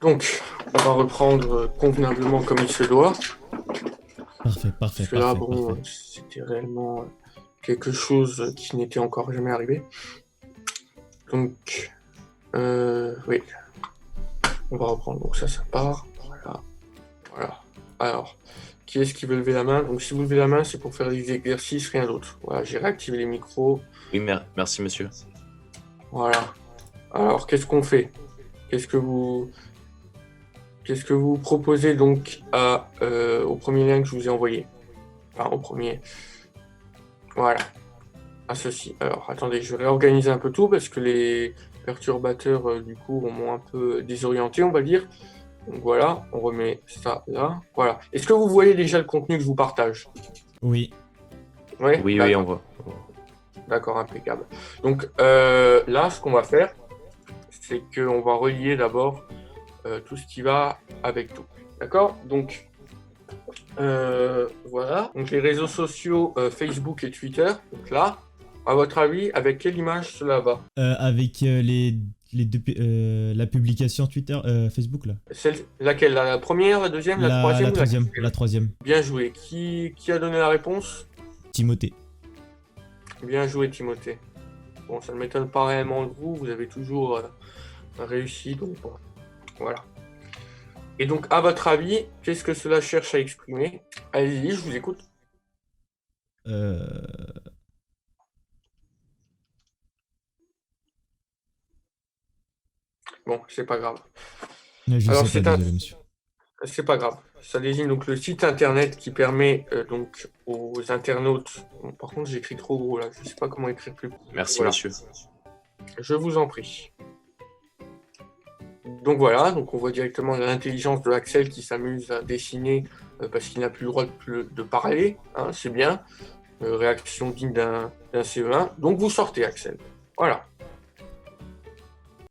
Donc, on va reprendre convenablement comme il se doit. Parfait, Parce parfait, que là, parfait, bon, parfait. c'était réellement quelque chose qui n'était encore jamais arrivé. Donc, oui, on va reprendre. Donc ça part. Voilà. Voilà. Alors, qui est-ce qui veut lever la main? Donc si vous levez la main, c'est pour faire des exercices, rien d'autre. Voilà, j'ai réactivé les micros. Oui, merci monsieur. Voilà. Alors, qu'est-ce qu'on fait? Qu'est-ce que vous proposez donc au premier lien que je vous ai envoyé? Enfin, au premier. Voilà. À ceci. Alors, attendez, je vais réorganiser un peu tout parce que les perturbateurs, du coup, m'ont un peu désorienté, on va dire. Donc voilà, on remet ça là. Voilà. Est-ce que vous voyez déjà le contenu que je vous partage? Oui. Ouais, Oui, oui, on d'accord. voit. D'accord, impeccable. Donc là, ce qu'on va faire, c'est qu'on va relier d'abord tout ce qui va avec tout. D'accord? Donc voilà. Donc les réseaux sociaux Facebook et Twitter. Donc là, à votre avis, avec quelle image cela va? Avec la publication Twitter, Facebook là. Laquelle? La première, la deuxième, la La troisième ou la troisième, quatrième? la troisième. Bien joué. Qui a donné la réponse? Timothée. Bien joué, Timothée. Bon, ça ne m'étonne pas réellement de vous. Vous avez toujours réussi. Donc bon, voilà. Et donc, à votre avis, qu'est-ce que cela cherche à exprimer? Allez-y, je vous écoute. Euh... Bon, c'est pas grave. Je Alors, sais pas, désolé monsieur. c'est pas grave. Ça désigne donc le site internet qui permet donc aux internautes. Bon, par contre, j'écris trop gros là. Je sais pas comment écrire plus. Merci Voilà. monsieur. Je vous en prie. Donc voilà, donc on voit directement l'intelligence de Axel qui s'amuse à dessiner parce qu'il n'a plus le droit de parler. Hein, c'est bien. Réaction digne d'un CE1. Donc vous sortez, Axel. Voilà.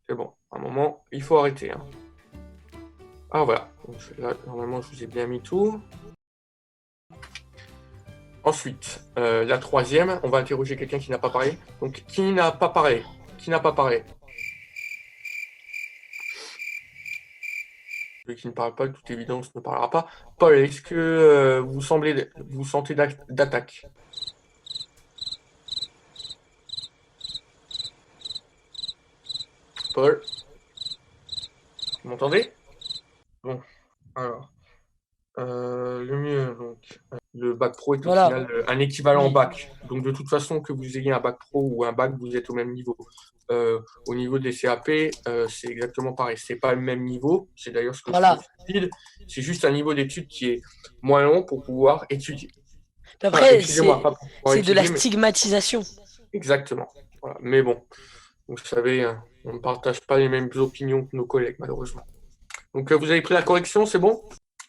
C'est bon. À un moment, il faut arrêter. Hein. Ah voilà. Donc, là, normalement, je vous ai bien mis tout. Ensuite, la troisième, on va interroger quelqu'un qui n'a pas parlé. Donc, qui n'a pas parlé? Qui n'a pas parlé? Celui qui ne parle pas, de toute évidence, ne parlera pas. Paul, est-ce que vous sentez d'attaque? Paul, vous m'entendez? Bon, alors, le mieux, donc, le bac pro est au Voilà. final un équivalent Oui. bac. Donc, de toute façon, que vous ayez un bac pro ou un bac, vous êtes au même niveau. Au niveau des CAP, c'est exactement pareil. C'est pas le même niveau. C'est d'ailleurs ce que je Voilà. trouve stupide. C'est juste un niveau d'études qui est moins long pour pouvoir étudier. Puis Enfin, après, excusez-moi, pas pour pouvoir c'est de la étudier, mais stigmatisation. exactement. Voilà. Mais bon, vous savez, on ne partage pas les mêmes opinions que nos collègues, malheureusement. Donc, vous avez pris la correction, c'est bon?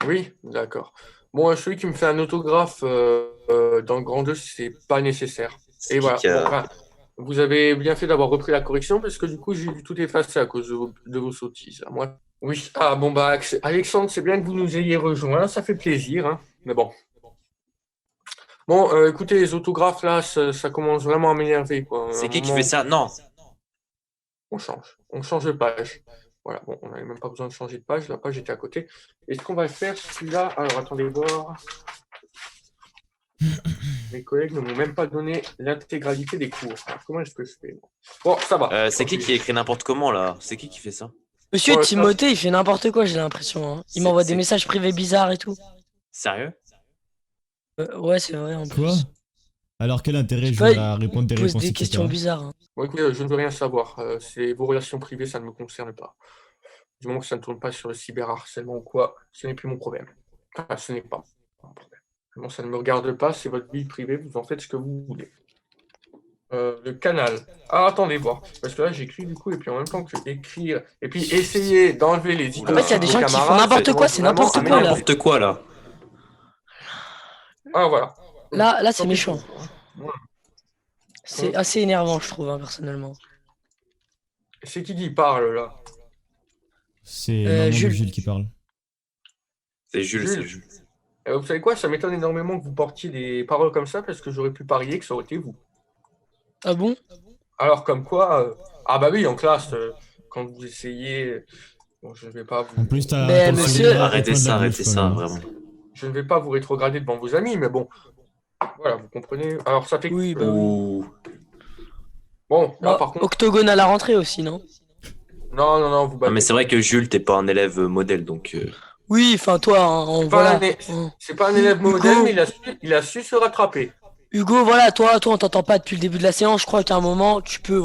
Oui, d'accord. Bon, celui qui me fait un autographe dans le grand 2, c'est pas nécessaire. C'est Et qui voilà. qui Bon, a... enfin, vous avez bien fait d'avoir repris la correction parce que du coup, j'ai dû tout effacer à cause de vos sottises. Moi. Oui. Ah bon, bah, Alexandre, c'est bien que vous nous ayez rejoints. Ça fait plaisir. Hein. Mais bon. Bon, écoutez, les autographes, là, ça commence vraiment à m'énerver, quoi. À un C'est qui fait moment, ça? Non. on change. On change de page. Voilà, bon, on n'avait même pas besoin de changer de page. La page était à côté. Et ce qu'on va faire, celui-là... Alors, attendez voir. Mes collègues ne m'ont même pas donné l'intégralité des cours. Alors, comment est-ce que je fais? Bon, ça va. C'est qui Ok. écrit n'importe comment là? C'est qui fait ça? Monsieur Bon, Timothée, il fait n'importe quoi, j'ai l'impression. Hein. Il m'envoie des messages privés bizarres et tout. Sérieux? Ouais, c'est vrai en Quoi? plus. Alors quel Je intérêt sais pas, j'aurais à il répondre des pose réponses, des questions etc. bizarres. Hein. Bon, écoutez, je ne veux rien savoir. C'est vos relations privées, ça ne me concerne pas. Du moment que ça ne tourne pas sur le cyberharcèlement ou quoi, ce n'est plus mon problème. Enfin, ce n'est pas mon problème. Vraiment, ça ne me regarde pas, c'est votre vie privée, vous en faites ce que vous voulez. Le canal. Ah, attendez voir. Parce que là, j'écris du coup, et puis en même temps que écrire, et puis essayer d'enlever les En fait, il y idioties a de des vos gens qui font camarades, ça n'importe quoi, commence c'est vraiment n'importe à quoi là. m'énerver. N'importe quoi là. Ah, voilà. Là, c'est Tant pis méchant. pour vous, hein. Voilà. C'est assez énervant, je trouve, hein, personnellement. C'est qui parle là? C'est maman de Jules. Jules qui parle. C'est Jules, c'est Jules. Jules. Vous savez quoi, ça m'étonne énormément que vous portiez des paroles comme ça parce que j'aurais pu parier que ça aurait été vous. Ah bon? Alors comme quoi, ah bah oui, en classe, quand vous essayez, bon, je ne vais pas En vous, plus, t'as Mais le monsieur- sourire au Arrêtez coin de ça, la arrêtez bouche, quand ça, même. vraiment. je ne vais pas vous rétrograder devant vos amis, mais bon, voilà, vous comprenez. Alors ça fait, Oui, bah oui. Ouh. bon, là Bah, par contre, octogone à la rentrée aussi, non? non, vous Non, battez. mais c'est vrai que Jules, t'es pas un élève modèle, donc... Oui, enfin toi, Pas voilà. C'est pas un élève modèle, Hugo, mais il a su se rattraper. Hugo, voilà, toi, on t'entend pas depuis le début de la séance. Je crois qu'à un moment, tu peux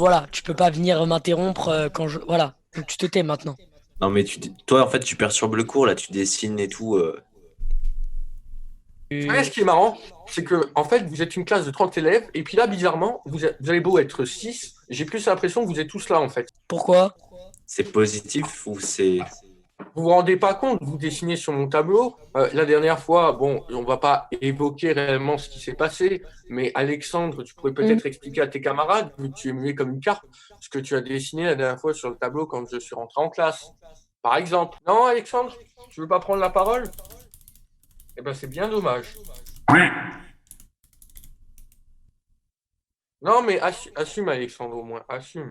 pas venir m'interrompre quand je, voilà. Donc tu te tais maintenant. Non, mais toi, en fait, tu perturbes le cours, là, tu dessines et tout. Vous savez, ce qui est marrant, c'est que en fait, vous êtes une classe de 30 élèves, et puis là, bizarrement, vous avez beau être 6, j'ai plus l'impression que vous êtes tous là, en fait. Pourquoi? C'est positif ou c'est... Vous vous rendez pas compte, vous dessinez sur mon tableau. La dernière fois, bon, on va pas évoquer réellement ce qui s'est passé, mais Alexandre, tu pourrais peut-être expliquer à tes camarades, vu que tu es muet comme une carte, ce que tu as dessiné la dernière fois sur le tableau quand je suis rentré en classe. Par exemple. Non, Alexandre, tu veux pas prendre la parole? Eh ben, c'est bien dommage. Non, mais assume, Alexandre, au moins, assume.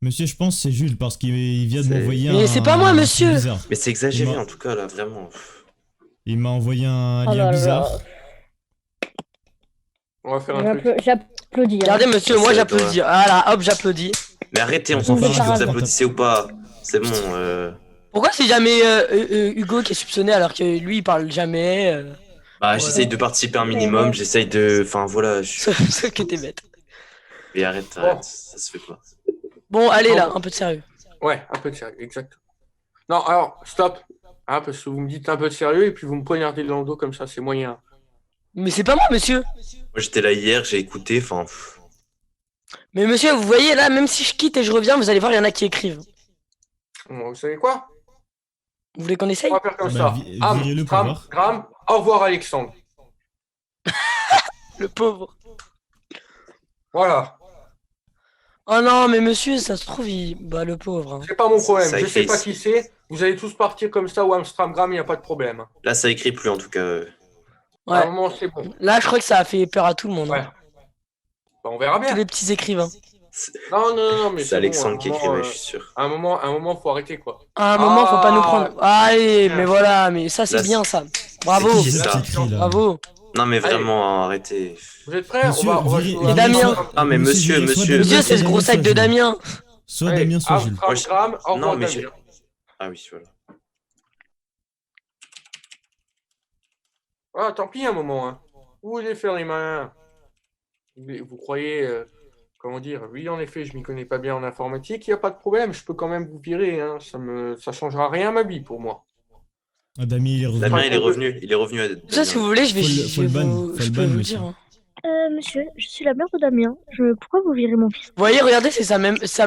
Monsieur, je pense que c'est Jules parce qu'il vient de C'est- m'envoyer Mais un. c'est pas moi, un truc monsieur. bizarre. Mais c'est exagéré, Il m'a- en tout cas, là, vraiment. Il m'a envoyé un Oh lien là là. bizarre. On va faire un truc. J'applaudis. hein. Regardez, monsieur, moi C'est j'applaudis. Voilà, hop, j'applaudis. Mais arrêtez, on Ouais, s'en c'est fiche que pas vous grave. applaudissez ou pas. C'est bon. Pourquoi c'est jamais Hugo qui est soupçonné alors que lui il parle jamais Bah, Voilà. j'essaye de participer un minimum, j'essaye de... Enfin, voilà, ce que t'es bête. Mais arrête, Bon. ça se fait pas. Bon, allez là, Bon. un peu de sérieux. Ouais, un peu de sérieux, exact. Non, alors, stop. Hein, parce que vous me dites un peu de sérieux et puis vous me poignardez dans le dos comme ça, c'est moyen. Mais c'est pas moi, monsieur. Moi, j'étais là hier, j'ai écouté, enfin... Mais monsieur, vous voyez là, même si je quitte et je reviens, vous allez voir, il y en a qui écrivent. Bon, vous savez quoi? Vous voulez qu'on essaye? On va faire comme Bah, ça. Am, virez-le pour Stram, voir. Gram, au revoir Alexandre. Le pauvre. Voilà. Oh non, mais monsieur, ça se trouve, bah le pauvre. hein. C'est pas mon problème. Ça Je sais écrit pas ici. qui c'est. Vous allez tous partir comme ça ou Amstramgram, il n'y a pas de problème. Là, ça écrit plus, en tout cas. À un Ouais. moment, c'est bon. Là, je crois que ça a fait peur à tout le monde. Ouais. hein. Bah, on verra Tous bien. les petits écrivains. Non, mais C'est c'est Alexandre bon, qui à un écrivait, moment, je suis sûr. à un moment, faut arrêter quoi. À un moment, faut pas nous prendre. Allez, bien. mais voilà, mais ça c'est Là, bien ça. Bravo, c'est Qui ça. c'est qui écrit, là bravo. Non, mais Allez. vraiment, arrêtez. Vous êtes prêts? Monsieur, on va virez- jouer à- Et Damien. Ah, mais monsieur, virez soit monsieur. Damien, Monsieur, soit c'est ce gros Damien, sac soit de Jules. Damien. Soit Allez, Damien, soit Jules. Amstramgram, au revoir Non, mais Damien. Ah oui, voilà. Ah, tant pis un moment. Hein. Vous voulez faire les malins? Vous croyez, comment dire, oui, en effet, je m'y connais pas bien en informatique, il n'y a pas de problème, je peux quand même vous virer. Hein. Ça changera rien à ma vie pour moi. Ah, Damien, il est revenu. Damien, il est revenu. Il est revenu à... Ça, si vous voulez, je vais, Faut le- je faut vais le ban, vous, faut je le peux ban, vous monsieur. dire. hein. Monsieur, je suis la mère de Damien. Pourquoi vous virez mon fils? Vous voyez, regardez, c'est sa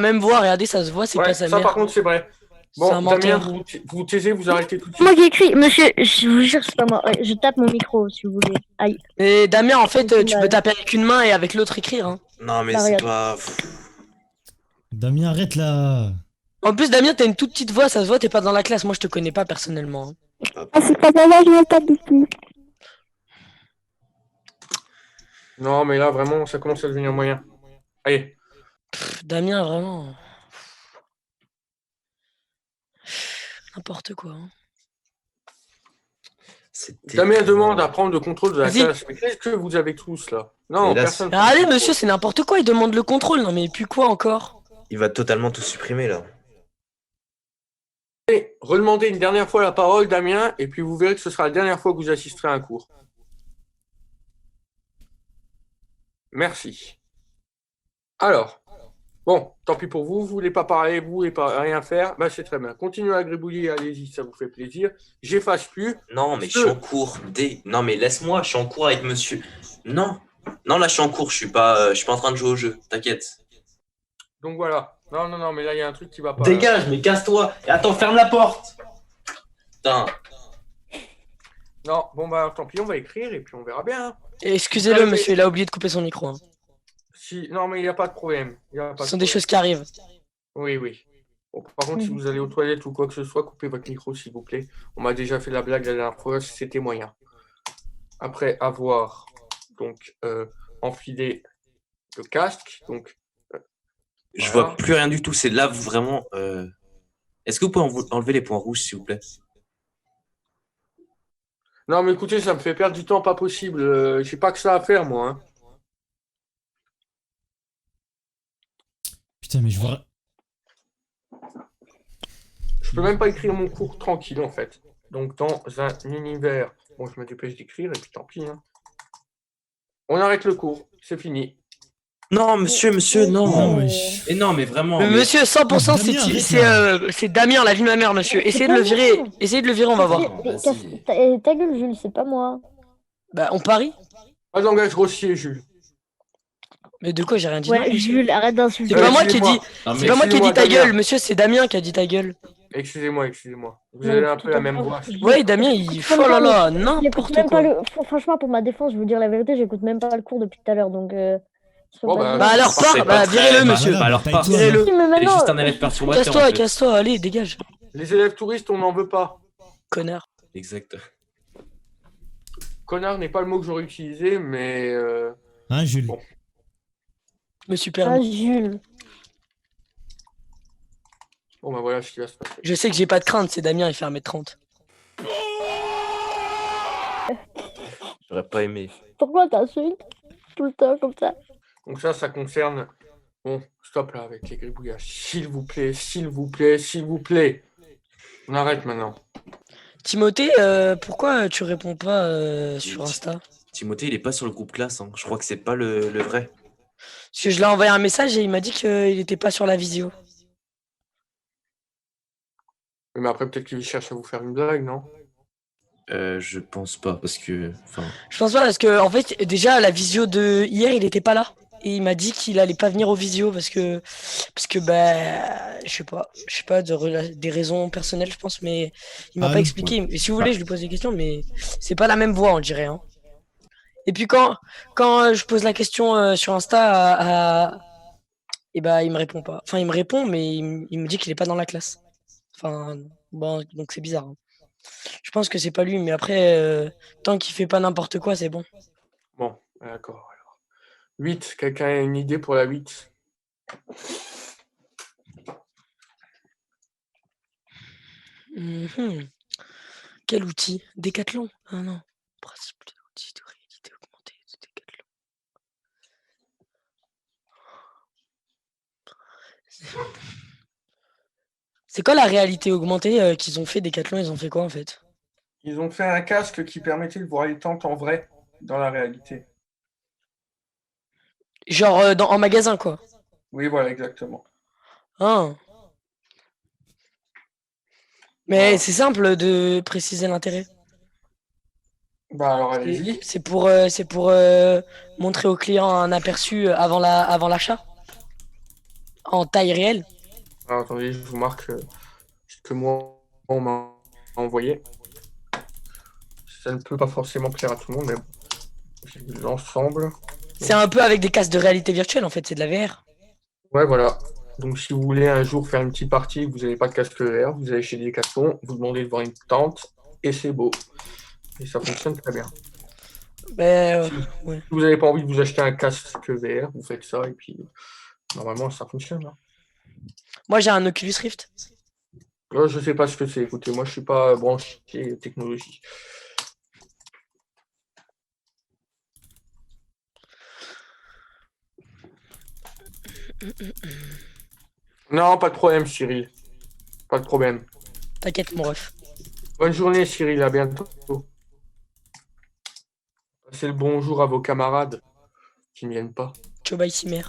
même voix. Regardez, ça se voit, c'est Ouais, pas sa ça mère. par contre, c'est vrai. C'est un Bon, Damien, menteur. vous taisez, vous arrêtez tout de Moi suite. qui écris, monsieur, je vous jure, c'est pas moi. Ouais, je tape mon micro si vous voulez. Aïe. Et Damien, en fait, C'est tu peux mal. taper avec une main et avec l'autre écrire. hein. Non, mais Bah, c'est regarde. pas... Damien, arrête là. En plus, Damien, t'as une toute petite voix, ça se voit, t'es pas dans la classe. Moi, je te connais pas personnellement. hein. Ah, c'est pas moi, je me tape dessus. Non, mais là, vraiment, ça commence à devenir moyen. Allez, Pff, Damien, vraiment. N'importe quoi. hein. Damien demande à prendre le contrôle de la Vas-y. classe. Mais qu'est-ce que vous avez tous là? Non, Mais là, personne. Mais allez, monsieur, c'est n'importe quoi. Il demande le contrôle. Non, mais puis quoi encore? Il va totalement tout supprimer, là. Redemandez une dernière fois la parole, Damien, et puis vous verrez que ce sera la dernière fois que vous assisterez à un cours. Merci. Alors, bon, tant pis pour vous, vous voulez pas parler, vous voulez pas rien faire, bah c'est très bien. Continuez à gribouiller, allez-y, ça vous fait plaisir. J'efface plus. Non, mais je suis en cours. Non, mais laisse-moi, je suis en cours avec monsieur. Non. Non, là, je suis en cours, je suis pas en train de jouer au jeu. T'inquiète. Donc voilà. Non, mais là, il y a un truc qui va pas. Dégage, mais casse-toi. Et attends, ferme la porte. Putain. Non, bon, bah tant pis, on va écrire et puis on verra bien. hein. Et excusez-le, Allez. monsieur, il a oublié de couper son micro. hein. Non, mais il n'y a pas de problème. Ce sont des choses qui arrivent. Oui. Bon, par contre, si vous allez aux toilettes ou quoi que ce soit, coupez votre micro, s'il vous plaît. On m'a déjà fait la blague la dernière fois, c'était moyen. Après avoir donc enfilé le casque, donc Je voilà. vois plus rien du tout. C'est là vraiment. Est-ce que vous pouvez enlever les points rouges, s'il vous plaît? Non, mais écoutez, ça me fait perdre du temps, pas possible. J'ai pas que ça à faire, moi. Hein. Putain, mais je vois. Je peux même pas écrire mon cours tranquille, en fait. Donc, dans un univers. Bon, je me dépêche d'écrire, et puis tant pis. Hein. On arrête le cours, c'est fini. Non, monsieur, non. Non, mais. Et non, mais vraiment. Mais mais- monsieur, 100%, Damien, arrête, c'est Damien, la vie de ma mère, monsieur. Essayez de pas le virer. moi. Essayez de le virer, on va voir. Mais Vas-y. ta gueule, Jules, c'est pas moi. Bah, on parie? Pas de langage grossier, Jules. Mais de quoi, j'ai rien dit. non, Ouais, monsieur. Jules, arrête d'insulter. C'est pas moi qui ai dit. Non, C'est mais pas moi qui ai dit ta Excusez-moi, gueule, monsieur, c'est Damien qui a dit ta gueule. Excusez-moi. Vous Non, avez un tout peu la à même fait. voix. Ouais, Damien, il. Oh là là, J'écoute n'importe même pas quoi. Franchement, pour ma défense, je veux dire la vérité, j'écoute même pas le cours depuis tout à l'heure, donc. Je peux Bon, pas bah, te Bah dire. alors, C'est pars, pas bah, très- virez-le, bah, monsieur. bah, alors, taille-toi, pas. non. Virez-le. Oui, mais C'est maintenant, juste un élève perturbateur. Casse-toi, en fait. casse-toi, allez, dégage. Les élèves touristes, on n'en veut pas. Connard. Exact. Connard n'est pas le mot que j'aurais utilisé, mais Hein, Jules? Bon. Me suis ah, permis. Jules. bon, bah voilà ce qui va se passer. Je sais que j'ai pas de crainte, c'est Damien, il fait 1m30. J'aurais pas aimé. Pourquoi t'insultes tout le temps comme ça? Donc ça concerne... Bon, stop là avec les gribouillages. S'il vous plaît, s'il vous plaît, s'il vous plaît. On arrête maintenant. Timothée, pourquoi tu réponds pas sur Insta? Timothée, il est pas sur le groupe classe. Hein. Je crois que c'est pas le vrai. Parce que je lui ai envoyé un message et il m'a dit qu'il était pas sur la visio. Mais après, peut-être qu'il cherche à vous faire une blague, non? Je pense pas parce que. Enfin. Je pense pas parce que, en fait, déjà, la visio de hier, il était pas là. Et il m'a dit qu'il allait pas venir au visio parce que bah, je sais pas, des raisons personnelles, je pense, mais il m'a Ah, pas oui. expliqué. Et si vous voulez, je lui pose des questions, mais c'est pas la même voix, on dirait. Hein. Et puis quand je pose la question sur Insta et bah, il me répond pas. Enfin, il me répond, mais il me dit qu'il est pas dans la classe. Enfin, bon, donc c'est bizarre. Hein. Je pense que c'est pas lui, mais après, tant qu'il fait pas n'importe quoi, c'est bon. Bon, d'accord. Alors. 8, quelqu'un a une idée pour la 8? Mhm. Quel outil? Décathlon? Ah non. Principe de l'outil de réalité augmentée de Décathlon. C'est quoi la réalité augmentée qu'ils ont fait Décathlon? Ils ont fait quoi en fait? Ils ont fait un casque qui permettait de voir les tentes en vrai dans la réalité. Genre en magasin quoi. Oui, voilà, exactement. Hein. Mais Voilà. c'est simple de préciser l'intérêt. Bah alors allez-y. C'est pour montrer au client un aperçu avant l'achat. En taille réelle. Alors, attendez, je vous marque ce que moi on m'a envoyé. Ça ne peut pas forcément plaire à tout le monde, mais bon. J'ai vu l'ensemble. C'est un peu avec des casques de réalité virtuelle en fait, c'est de la VR. Ouais, voilà. Donc si vous voulez un jour faire une petite partie, vous n'avez pas de casque VR, vous allez chez Decathlon, vous demandez de voir une tente, et c'est beau. Et ça fonctionne très bien. Ben, Si ouais. vous n'avez pas envie de vous acheter un casque VR, vous faites ça, et puis normalement ça fonctionne. Hein. Moi j'ai un Oculus Rift. Là, je sais pas ce que c'est, écoutez, moi je suis pas branché technologie. Non, pas de problème, Cyril. Pas de problème. T'inquiète mon ref. Bonne journée, Cyril, à bientôt. Passez le bonjour à vos camarades qui ne viennent pas. Ciao bye Cimer.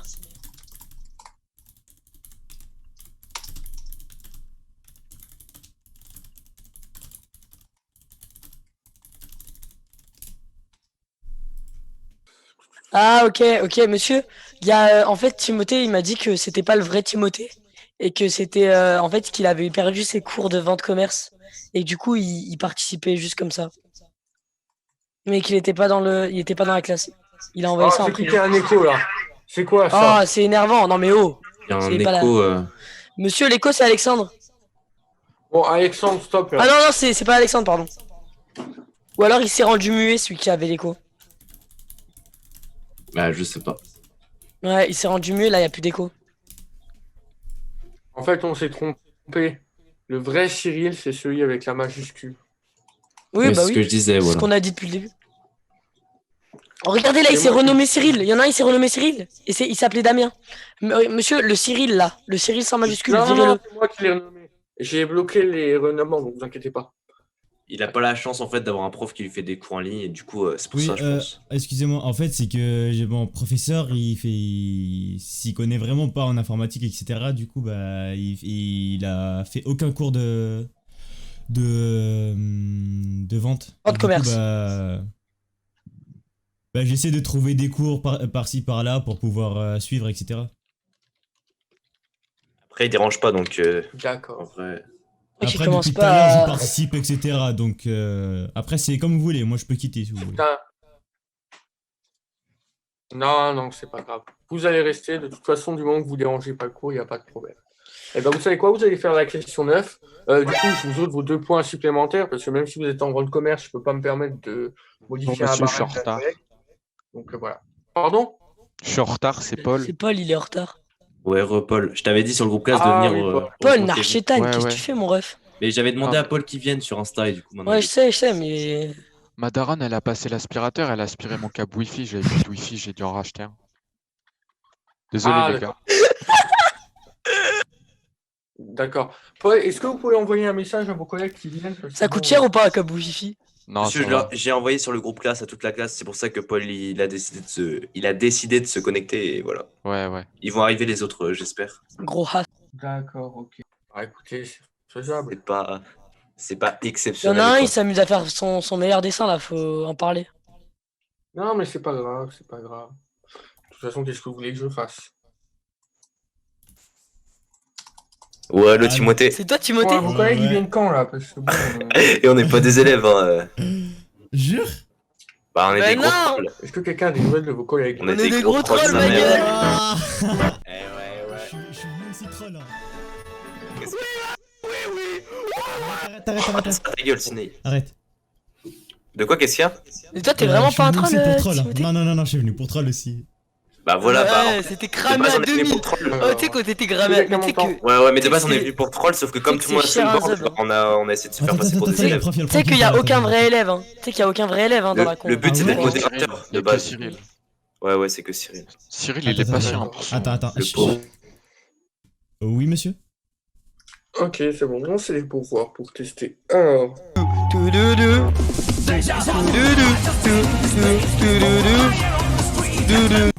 Ah ok monsieur. Il y a en fait Timothée il m'a dit que c'était pas le vrai Timothée et que c'était en fait qu'il avait perdu ses cours de vente commerce et du coup il participait juste comme ça. Mais qu'il était pas dans la classe. Il a envoyé ça en j'ai privé. écouté un écho là. C'est quoi ça? Ah c'est énervant. Non mais oh. Il y a un C'est pas écho. Monsieur, l'écho, c'est Alexandre. Bon, Alexandre, stop. Ah non, non, c'est pas Alexandre, pardon. Ou alors il s'est rendu muet, celui qui avait l'écho. Bah, je sais pas. Ouais, il s'est rendu muet, là, il n'y a plus d'écho. En fait, on s'est trompé. Le vrai Cyril, c'est celui avec la majuscule. Oui, Mais bah c'est ce oui. que je disais, C'est ce voilà. qu'on a dit depuis le début. Oh, regardez là, il C'est s'est moi qui- renommé Cyril. Il y en a un, il s'est renommé Cyril. Et il s'appelait Damien. Monsieur, le Cyril là. Le Cyril sans majuscule, Non, non, virez-le. non, c'est moi qui l'ai renommé. J'ai bloqué les renomements, donc vous inquiétez pas. Il a pas la chance en fait d'avoir un prof qui lui fait des cours en ligne et du coup c'est pour Oui, ça je pense. excusez-moi, en fait, c'est que mon professeur, s'y connaît vraiment pas en informatique, etc. Du coup, bah, il a fait aucun cours de vente. Vente Du coup, commerce. bah, j'essaie de trouver des cours par-ci, par-là pour pouvoir suivre, etc. Après il dérange pas donc en D'accord. vrai. Mec, il Après, commence depuis tout à l'heure, je pas à... participe, etc. Donc, après, c'est comme vous voulez. Moi, je peux quitter si vous voulez. Putain. Non, non, c'est pas grave. Vous allez rester. De toute façon, du moment que vous dérangez pas le cours, il n'y a pas de problème. Et ben, vous savez quoi? Vous allez faire la question 9. Du coup, je vous ôte vos 2 points supplémentaires parce que même si vous êtes en droit de commerce, je peux pas me permettre de modifier Bon, un monsieur, je suis en barème retard. collègue. Donc, voilà. Pardon? Je suis en retard, c'est Paul. C'est Paul, il est en retard. Ouais Paul, je t'avais dit sur le groupe classe Ah, de venir. oui, Paul. Paul, rencontrer. Narchétane, Ouais, qu'est-ce que ouais. tu fais, mon ref? Mais j'avais demandé Ah. à Paul qu'il vienne sur Insta et du coup maintenant. Ouais, il- je sais, mais... Ma daronne, elle a passé l'aspirateur, elle a aspiré mon câble Wi-Fi, j'avais plus de Wi-Fi, j'ai dû en racheter un. Désolé Ah, les gars. D'accord. Paul, est-ce que vous pouvez envoyer un message à vos collègues qui viennent? Parce que Ça bon, coûte cher ou pas, un câble Wi-Fi? Non, Monsieur, ça va. j'ai envoyé sur le groupe classe à toute la classe, c'est pour ça que Paul il a décidé de se connecter et voilà. Ouais, ouais. Ils vont arriver les autres, j'espère. Gros has. D'accord, ok. Ah, écoutez, c'est faisable. C'est pas Il y en exceptionnel. a un, quoi. il s'amuse à faire son meilleur dessin, là, faut en parler. Non, mais c'est pas grave, c'est pas grave. De toute façon, qu'est-ce que vous voulez que je fasse? Ouais, le Ah, Timothée. C'est toi, Timothée? Vos collègues, ils Ouais. viennent quand, là? Parce que bon, Et on n'est pas des élèves, hein. Jure? Bah, on est Mais des gros non trolls. est-ce que quelqu'un a des nouvelles de vos collègues? On est des gros trolls, trolls, sa ma mère. gueule. Ah Eh ouais. Je suis venu aussi troll. Hein. Qu'est-ce que- Arrête, arrête, arrête, arrête. Ta gueule, Ciné. Arrête. De quoi, qu'est-ce qu'il y a? Et toi, t'es Je vraiment suis pas un venu troll, aussi pour troll. Hein. Timothée? Non, non, non, non, je suis venu pour troll aussi. Bah voilà, bah. Ouais, c'était De cramé base, à on est venu 2000. pour troll. Oh, tu sais, quand t'étais cramé à... Mais tu sais que... Ouais, mais de base, on est C'est- venu pour troll, sauf que comme c'est tout le monde a cher fait un une bande, sub. on a essayé de se faire passer pour des attends, élèves. prof, il y a le Tu sais prof qu'il y a qui aucun parle, vrai élève, hein. Tu sais qu'il y a aucun vrai élève, hein, dans la con. Le but, c'est Ah d'être ouais. modérateur Il y de a que base. Cyril. Ouais, c'est que Cyril. Cyril, il Attends, est patient. attends. Attends. Le Chut. pauvre. Oui, monsieur? Ok, c'est bon, non, c'est les pouvoirs pour tester. Alors, Toudoudou. Toudoudou. Toudoudou. Toudoudou.